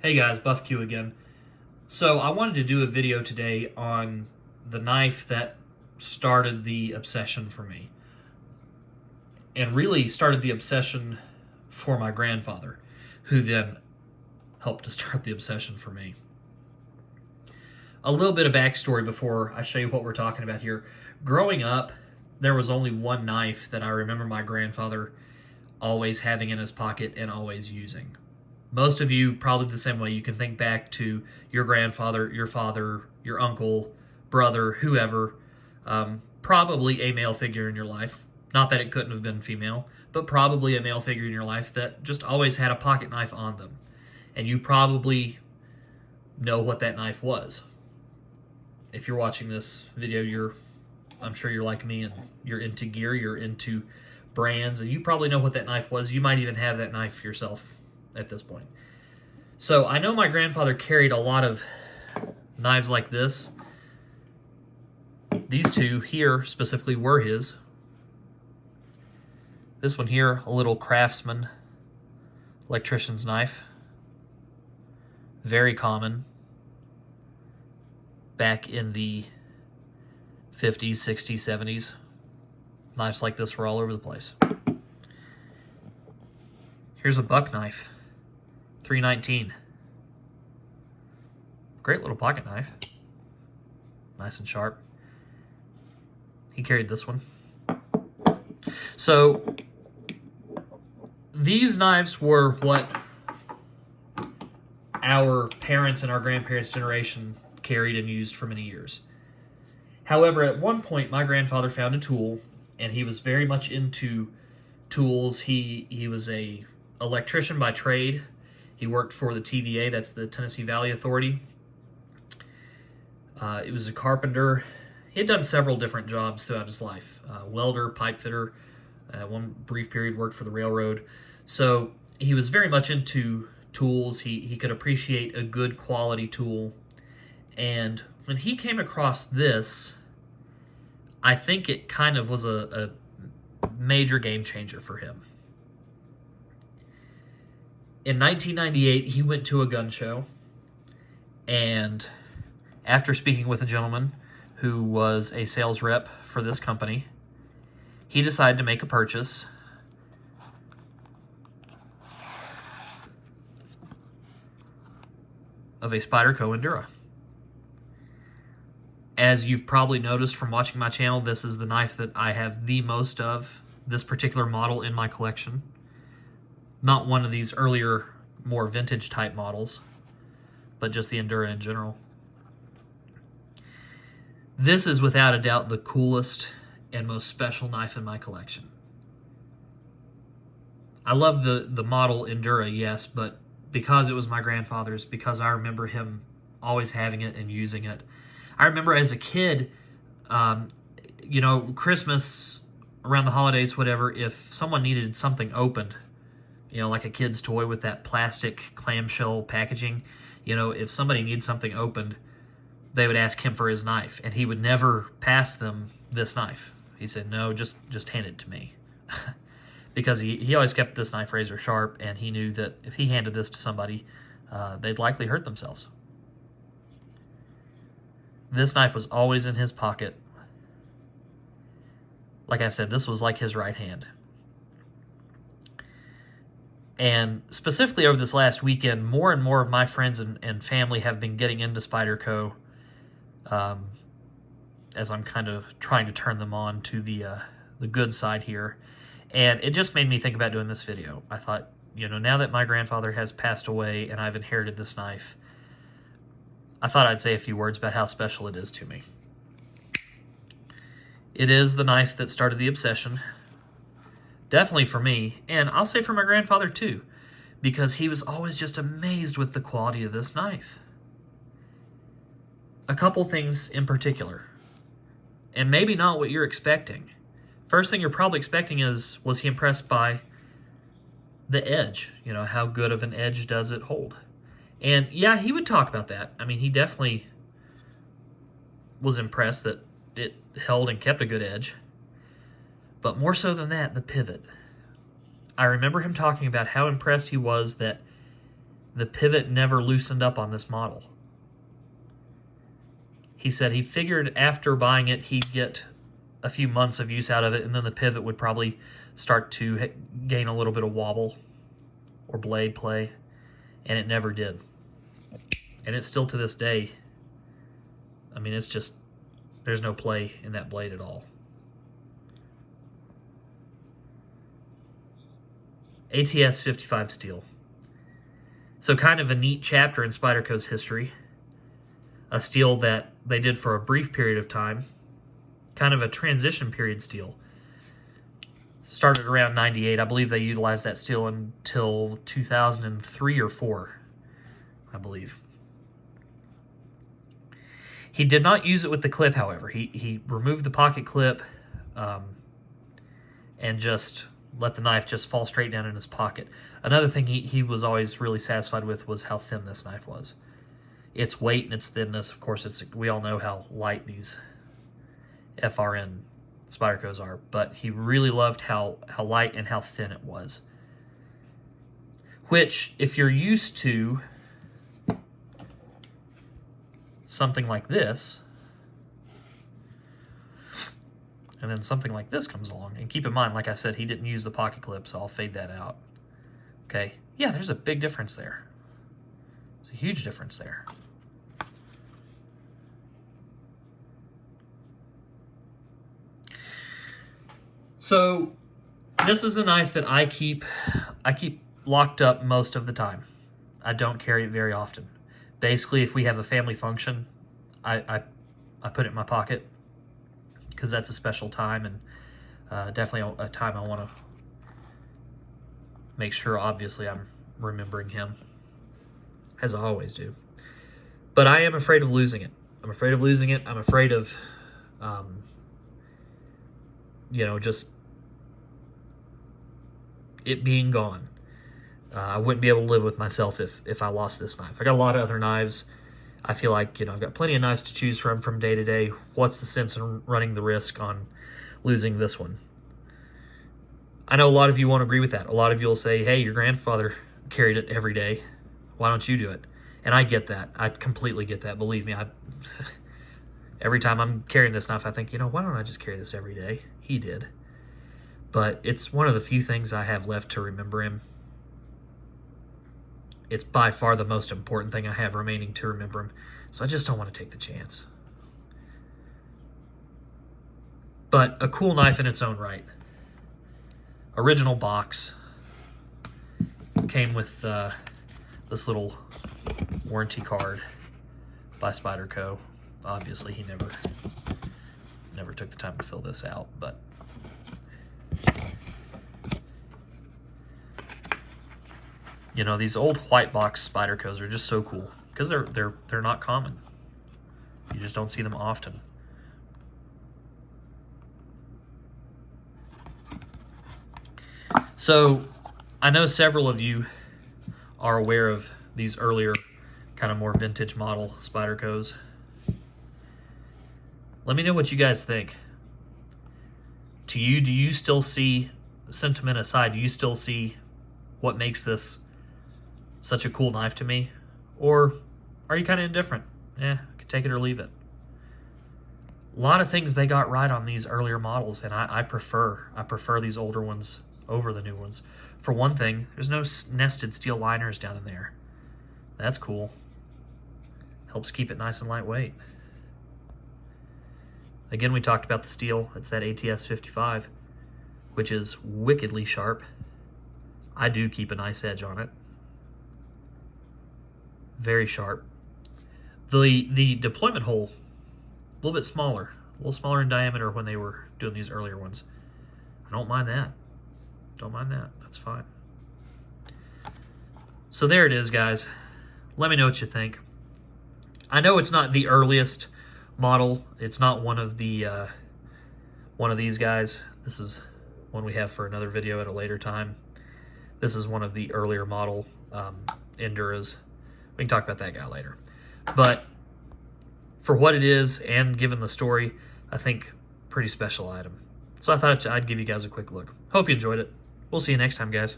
Hey guys, Buffaque again. So I wanted to do a video today on the knife that started the obsession for me, and really started the obsession for my grandfather, who then helped to start the obsession for me. A little bit of backstory before I show you what we're talking about here. Growing up, there was only one knife that I remember my grandfather always having in his pocket and always using. Most of you, probably the same way, you can think back to your grandfather, your father, your uncle, brother, whoever, probably a male figure in your life. Not that it couldn't have been female, but probably a male figure in your life that just always had a pocket knife on them. And you probably know what that knife was. If you're watching this video, I'm sure you're like me and you're into gear, you're into brands, and you probably know what that knife was. You might even have that knife yourself at this point. So I know my grandfather carried a lot of knives like this. These two here specifically were his. This one here, a little craftsman electrician's knife. Very common back in the 50s, 60s, 70s. Knives like this were all over the place. Here's a buck knife, 319. Great little pocket knife. Nice and sharp. He carried this one. So these knives were what our parents and our grandparents' generation carried and used for many years. However, at one point, my grandfather found a tool, and he was very much into tools. He was a electrician by trade. He worked for the TVA, that's the Tennessee Valley Authority. He was a carpenter. He had done several different jobs throughout his life. Welder, pipe fitter, one brief period worked for the railroad. So he was very much into tools. He could appreciate a good quality tool. And when he came across this, I think it kind of was a major game changer for him. In 1998, he went to a gun show, and after speaking with a gentleman who was a sales rep for this company, he decided to make a purchase of a Spyderco Endura. As you've probably noticed from watching my channel, this is the knife that I have the most of, this particular model in my collection. Not one of these earlier, more vintage type models, but just the Endura in general. This is without a doubt the coolest and most special knife in my collection. I love the model Endura, yes, but because it was my grandfather's, because I remember him always having it and using it. I remember as a kid, Christmas, around the holidays, whatever, if someone needed something opened, like a kid's toy with that plastic clamshell packaging, if somebody needs something opened, they would ask him for his knife, and he would never pass them this knife. He said, no, just hand it to me. Because he always kept this knife razor sharp, and he knew that if he handed this to somebody, they'd likely hurt themselves. This knife was always in his pocket. Like I said, this was like his right hand. And specifically over this last weekend, more and more of my friends and family have been getting into Spyderco, as I'm kind of trying to turn them on to the good side here. And it just made me think about doing this video. I thought, now that my grandfather has passed away and I've inherited this knife, I thought I'd say a few words about how special it is to me. It is the knife that started the obsession. Definitely for me, and I'll say for my grandfather too, because he was always just amazed with the quality of this knife. A couple things in particular, and maybe not what you're expecting. First thing you're probably expecting is, was he impressed by the edge? How good of an edge does it hold? And yeah, he would talk about that. I mean, he definitely was impressed that it held and kept a good edge. But more so than that, the pivot. I remember him talking about how impressed he was that the pivot never loosened up on this model. He said he figured after buying it he'd get a few months of use out of it, and then the pivot would probably start to gain a little bit of wobble or blade play, and it never did. And it's still to this day, I mean, it's just, there's no play in that blade at all. ATS-55 steel. So kind of a neat chapter in Spyderco's history. A steel that they did for a brief period of time. Kind of a transition period steel. Started around 98. I believe they utilized that steel until 2003 or 4, I believe. He did not use it with the clip, however. He removed the pocket clip and just let the knife just fall straight down in his pocket. Another thing he was always really satisfied with was how thin this knife was. Its weight and its thinness, of course, we all know how light these FRN Spydercos are, but he really loved how light and how thin it was. Which, if you're used to something like this, and then something like this comes along, and keep in mind, like I said, he didn't use the pocket clip, so I'll fade that out. Okay, yeah, there's a big difference there. It's a huge difference there. So this is a knife that I keep locked up most of the time. I don't carry it very often. Basically, if we have a family function, I put it in my pocket because that's a special time, and definitely a time I want to make sure, obviously, I'm remembering him, as I always do. But I am afraid of losing it. I'm afraid of losing it. I'm afraid of, you know, just it being gone. I wouldn't be able to live with myself if I lost this knife. I got a lot of other knives. I feel like, you know, I've got plenty of knives to choose from day to day. What's the sense in running the risk on losing this one? I know a lot of you won't agree with that. A lot of you will say, hey, your grandfather carried it every day. Why don't you do it? And I get that. I completely get that. Believe me, every time I'm carrying this knife, I think, you know, why don't I just carry this every day? He did. But it's one of the few things I have left to remember him. It's by far the most important thing I have remaining to remember him. So I just don't want to take the chance. But a cool knife in its own right. Original box. Came with this little warranty card by Spyderco. Obviously, he never took the time to fill this out, but you know, these old white box Spydercos are just so cool because they're not common. You just don't see them often. So I know several of you are aware of these earlier kind of more vintage model Spydercos. Let me know what you guys think. To you, do you still see, sentiment aside, do you still see what makes this such a cool knife to me? Or are you kind of indifferent? I could take it or leave it. A lot of things they got right on these earlier models, and I prefer these older ones over the new ones. For one thing, there's no nested steel liners down in there. That's cool. Helps keep it nice and lightweight. Again, we talked about the steel. It's that ATS-55, which is wickedly sharp. I do keep a nice edge on it. Very sharp. The deployment hole, a little bit smaller. A little smaller in diameter when they were doing these earlier ones. I don't mind that. Don't mind that. That's fine. So there it is, guys. Let me know what you think. I know it's not the earliest model. It's not one of the one of these guys. This is one we have for another video at a later time. This is one of the earlier model Enduras. We can talk about that guy later. But for what it is, and given the story, I think pretty special item. So I thought I'd give you guys a quick look. Hope you enjoyed it. We'll see you next time, guys.